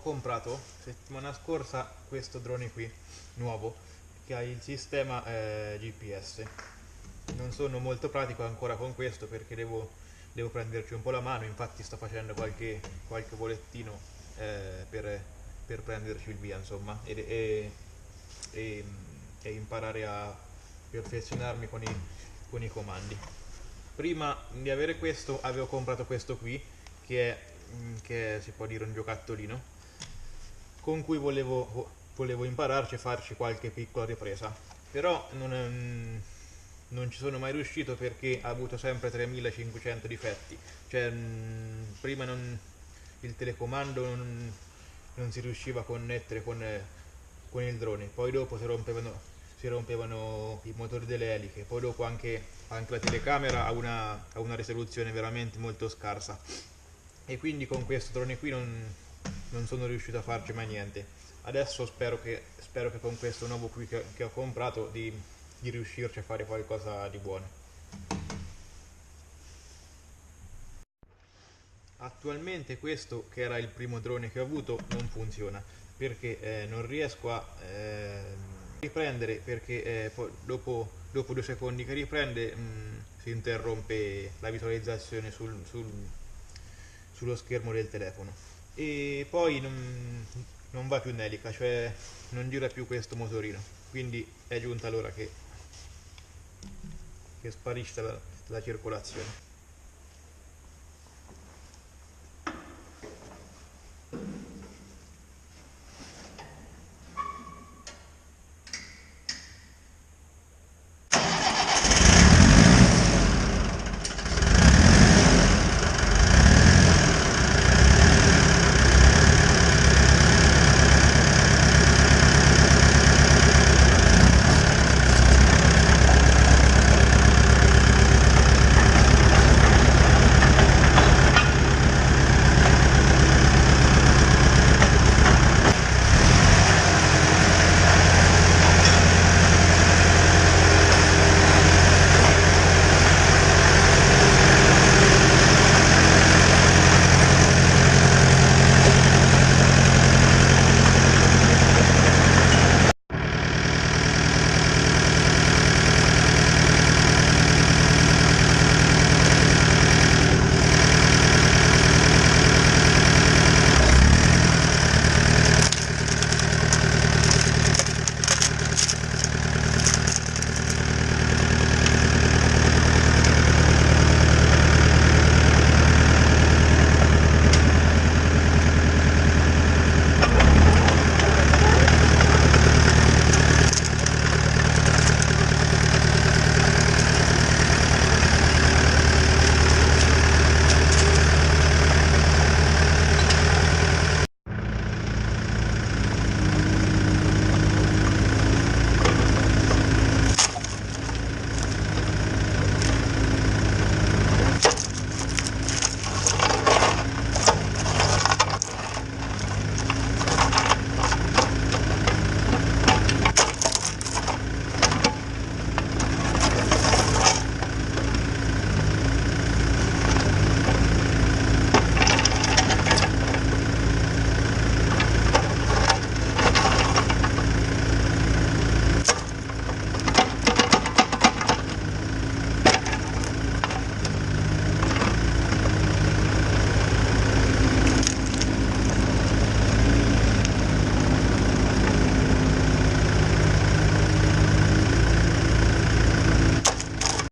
comprato settimana scorsa questo drone qui, nuovo, che ha il sistema GPS. Non sono molto pratico ancora con questo perché devo prenderci un po' la mano, infatti sto facendo qualche volettino per prenderci il via, insomma, e- e imparare a perfezionarmi con i comandi. Prima di avere questo avevo comprato questo qui, che si può dire un giocattolino, con cui volevo impararci e farci qualche piccola ripresa. Però non ci sono mai riuscito perché ha avuto sempre 3500 difetti. Cioè, prima il telecomando non si riusciva a connettere con il drone, poi dopo si rompevano i motori delle eliche, poi dopo anche la telecamera ha una risoluzione veramente molto scarsa, e quindi con questo drone qui non sono riuscito a farci mai niente. Adesso spero che con questo nuovo qui che ho comprato di riuscirci a fare qualcosa di buono. Attualmente questo, che era il primo drone che ho avuto, non funziona perché non riesco a riprendere, perché dopo 2 secondi che riprende si interrompe la visualizzazione sullo schermo del telefono, e poi non va più in elica, cioè non gira più questo motorino, quindi è giunta l'ora che sparisce la circolazione.